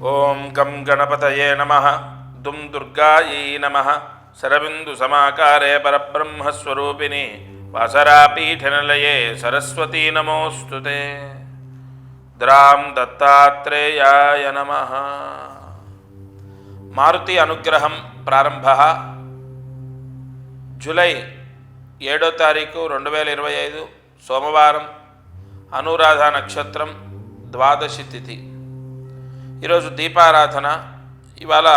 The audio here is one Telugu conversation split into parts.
ఓం గం గణపతయే నమః దుం దుర్గాయై నమః శరబిందు సమాకారే పరబ్రహ్మస్వరూపిణి వాసరాపీఠనిలయే సరస్వతీ నమోస్తుతే. ద్రాం దత్తాత్రేయాయ నమః. మారుతి అనుగ్రహం ప్రారంభ. జూలై 7వ తారీఖు 2025 సోమవారం, అనురాధ నక్షత్రం, ద్వాదశి తిథి. ఈరోజు దీపారాధన. ఇవాళ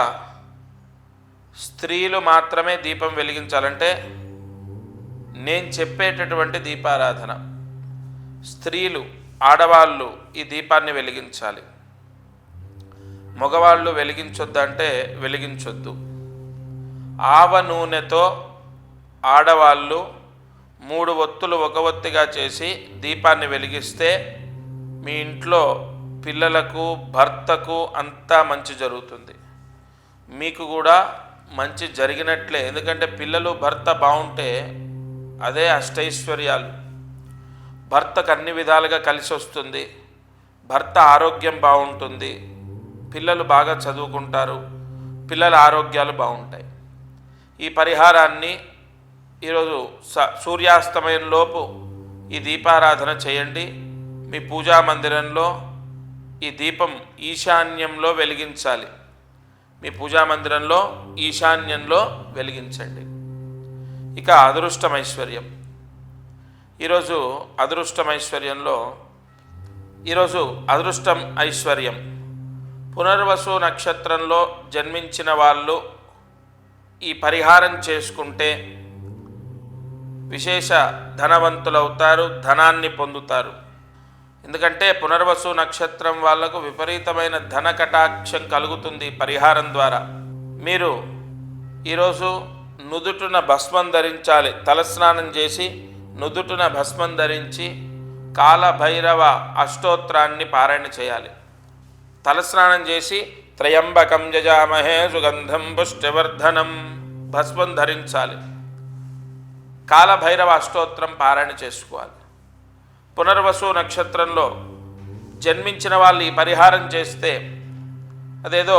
స్త్రీలు మాత్రమే దీపం వెలిగించాలంటే నేను చెప్పేటటువంటి దీపారాధన. స్త్రీలు, ఆడవాళ్ళు ఈ దీపాన్ని వెలిగించాలి. మగవాళ్ళు వెలిగించొద్దంటే వెలిగించొద్దు. ఆవ నూనెతో ఆడవాళ్ళు 3 ఒత్తులు ఒక ఒత్తిగా చేసి దీపాన్ని వెలిగిస్తే మీ ఇంట్లో పిల్లలకు, భర్తకు అంతా మంచి జరుగుతుంది. మీకు కూడా మంచి జరిగినట్లే. ఎందుకంటే పిల్లలు, భర్త బాగుంటే అదే అష్టైశ్వర్యాలు. భర్తకు అన్ని విధాలుగా కలిసి వస్తుంది. భర్త ఆరోగ్యం బాగుంటుంది. పిల్లలు బాగా చదువుకుంటారు. పిల్లల ఆరోగ్యాలు బాగుంటాయి. ఈ పరిహారాన్ని ఈరోజు సూర్యాస్తమయంలోపు ఈ దీపారాధన చేయండి. మీ పూజా మందిరంలో ఈ దీపం ఈశాన్యంలో వెలిగించాలి. మీ పూజా మందిరంలో ఈశాన్యంలో వెలిగించండి. ఇక అదృష్టమైశ్వర్యం. ఈరోజు అదృష్టమైశ్వర్యంలో ఈరోజు అదృష్టం ఐశ్వర్యం. పునర్వసు నక్షత్రంలో జన్మించిన వాళ్ళు ఈ పరిహారం చేసుకుంటే విశేష ధనవంతులవుతారు, ధనాన్ని పొందుతారు. ఎందుకంటే పునర్వసు నక్షత్రం వాళ్లకు విపరీతమైన ధన కటాక్షం కలుగుతుంది పరిహారం ద్వారా. మీరు ఈరోజు నుదుటున భస్మం ధరించాలి. తలస్నానం చేసి నుదుటున భస్మం ధరించి కాలభైరవ అష్టోత్తరాన్ని పారాయణ చేయాలి. తలస్నానం చేసి త్రయంబకం యజామహే సుగంధం పుష్టివర్ధనం భస్మం ధరించాలి. కాలభైరవ అష్టోత్తరం పారాయణ చేసుకోవాలి. పునర్వసు నక్షత్రంలో జన్మించిన వాళ్ళు ఈ పరిహారం చేస్తే అదేదో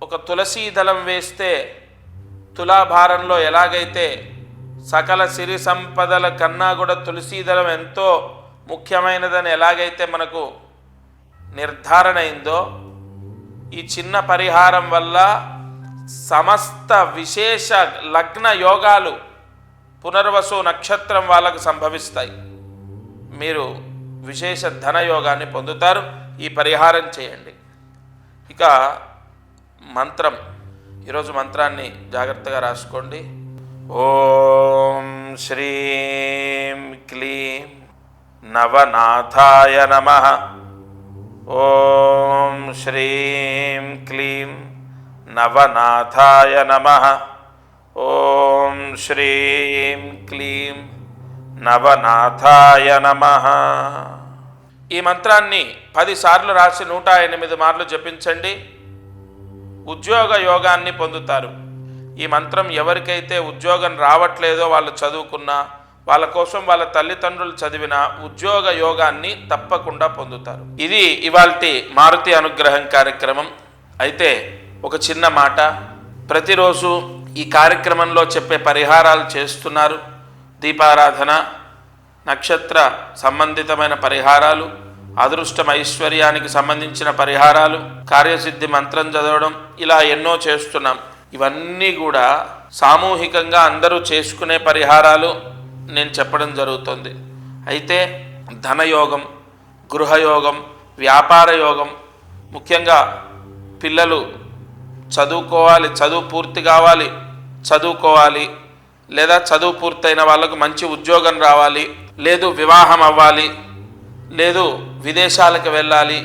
ఒక తులసీ దళం వేస్తే తులాభారంలో ఎలాగైతే సకల సిరి సంపదల కన్నా కూడా తులసీ దళం ఎంతో ముఖ్యమైనదని ఎలాగైతే మనకు నిర్ధారణ అయిందో, ఈ చిన్న పరిహారం వల్ల సమస్త విశేష లగ్న యోగాలు పునర్వసు నక్షత్రం వాళ్ళకు సంభవిస్తాయి. మీరు విశేష ధనయోగాన్ని పొందుతారు. ఈ పరిహారం చేయండి. ఇక మంత్రం. ఈరోజు మంత్రాన్ని జాగ్రత్తగా రాసుకోండి. ఓం శ్రీం క్లీం నవనాథాయ నమః. ఓం శ్రీం క్లీం నవనాథాయ నమః. ఓం శ్రీం క్లీం నవనాథాయ నమః. ఈ మంత్రాన్ని 10 సార్లు రాసి 108 మార్లు జపించండి. ఉద్యోగ యోగాన్ని పొందుతారు. ఈ మంత్రం ఎవరికైతే ఉద్యోగం రావట్లేదో, వాళ్ళు చదువుకున్నా, వాళ్ళ కోసం వాళ్ళ తల్లిదండ్రులు చదివిన ఉద్యోగ యోగాన్ని తప్పకుండా పొందుతారు. ఇది ఇవాల్టి మారుతి అనుగ్రహం కార్యక్రమం. అయితే ఒక చిన్న మాట, ప్రతిరోజు ఈ కార్యక్రమంలో చెప్పే పరిహారాలు చేస్తున్నారు. దీపారాధన, నక్షత్ర సంబంధితమైన పరిహారాలు, అదృష్టం ఐశ్వర్యానికి సంబంధించిన పరిహారాలు, కార్యసిద్ధి మంత్రం చదవడం, ఇలా ఎన్నో చేస్తున్నాం. ఇవన్నీ కూడా సామూహికంగా అందరూ చేసుకునే పరిహారాలు నేను చెప్పడం జరుగుతుంది. అయితే ధనయోగం, గృహయోగం, వ్యాపార యోగం, ముఖ్యంగా పిల్లలు చదువుకోవాలి, చదువు పూర్తి కావాలి, చదువుకోవాలి, లేదా చదువు పూర్తయిన వాళ్ళకు మంచి ఉద్యోగం రావాలి, లేదు వివాహం అవ్వాలి, లేదు విదేశాలకు వెళ్ళాలి,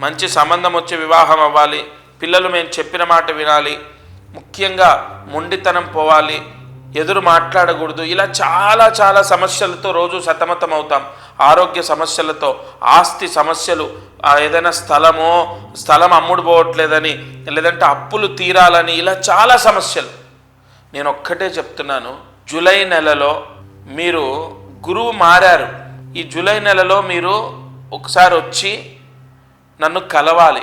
మంచి సంబంధం వచ్చి వివాహం అవ్వాలి, పిల్లలు మేము చెప్పిన మాట వినాలి, ముఖ్యంగా మొండితనం పోవాలి, ఎదురు మాట్లాడకూడదు. ఇలా చాలా సమస్యలతో రోజు సతమతం అవుతాం. ఆరోగ్య సమస్యలతో, ఆస్తి సమస్యలు, ఏదైనా స్థలం అమ్ముడు పోవట్లేదని, లేదంటే అప్పులు తీరాలని, ఇలా చాలా సమస్యలు. నేను ఒక్కటే చెప్తున్నాను, జూలై నెలలో మీరు గురువు మారారు. ఈ జూలై నెలలో మీరు ఒకసారి వచ్చి నన్ను కలవాలి.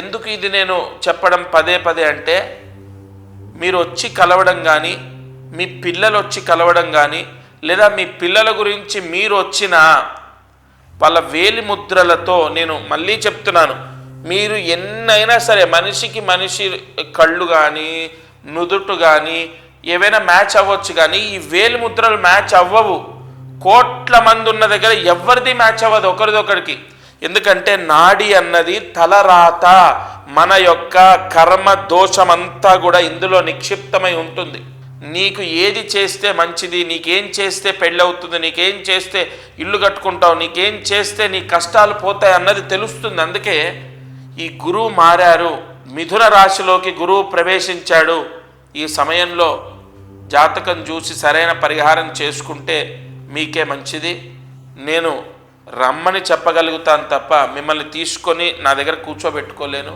ఎందుకు ఇది నేను చెప్పడం పదే పదే అంటే, మీరు వచ్చి కలవడం కానీ, మీ పిల్లలు వచ్చి కలవడం కానీ, లేదా మీ పిల్లల గురించి మీరు వచ్చిన వాళ్ళ వేలి ముద్రలతో, నేను మళ్ళీ చెప్తున్నాను, మీరు ఎన్నైనా సరే మనిషికి మనిషి కళ్ళు కానీ నుదుటు కానీ ఏవైనా మ్యాచ్ అవ్వచ్చు, కానీ ఈ వేలి ముద్రలు మ్యాచ్ అవ్వవు. కోట్ల మంది ఉన్న దగ్గర ఎవరిది మ్యాచ్ అవ్వదు ఒకరిదొకరికి. ఎందుకంటే నాడి అన్నది తలరాత, మన యొక్క కర్మ దోషమంతా కూడా ఇందులో నిక్షిప్తమై ఉంటుంది. నీకు ఏది చేస్తే మంచిది, నీకేం చేస్తే పెళ్ళవుతుంది, నీకేం చేస్తే ఇల్లు కట్టుకుంటావు, నీకేం చేస్తే నీ కష్టాలు పోతాయి అన్నది తెలుస్తుంది. అందుకే ఈ గురువు మారారు, మిథున రాశిలోకి గురువు ప్రవేశించాడు. ఈ సమయంలో జాతకం చూసి సరైన పరిహారం చేసుకుంటే మీకే మంచిది. నేను రమ్మని చెప్పగలుగుతాను తప్ప మిమ్మల్ని తీసుకొని నా దగ్గర కూర్చోబెట్టుకోలేను.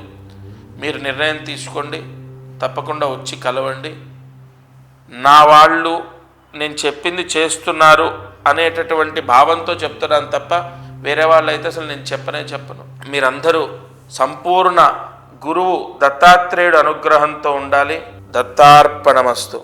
మీరు నిర్ణయం తీసుకోండి, తప్పకుండా వచ్చి కలవండి. నా వాళ్ళు నేను చెప్పింది చేస్తున్నారు అనేటటువంటి భావంతో చెప్తున్నాను తప్ప వేరే వాళ్ళు అయితే అసలు నేను చెప్పను. మీరందరూ సంపూర్ణ గురువు దత్తాత్రేయుడు అనుగ్రహంతో ఉండాలి. దత్తార్పణమస్తు.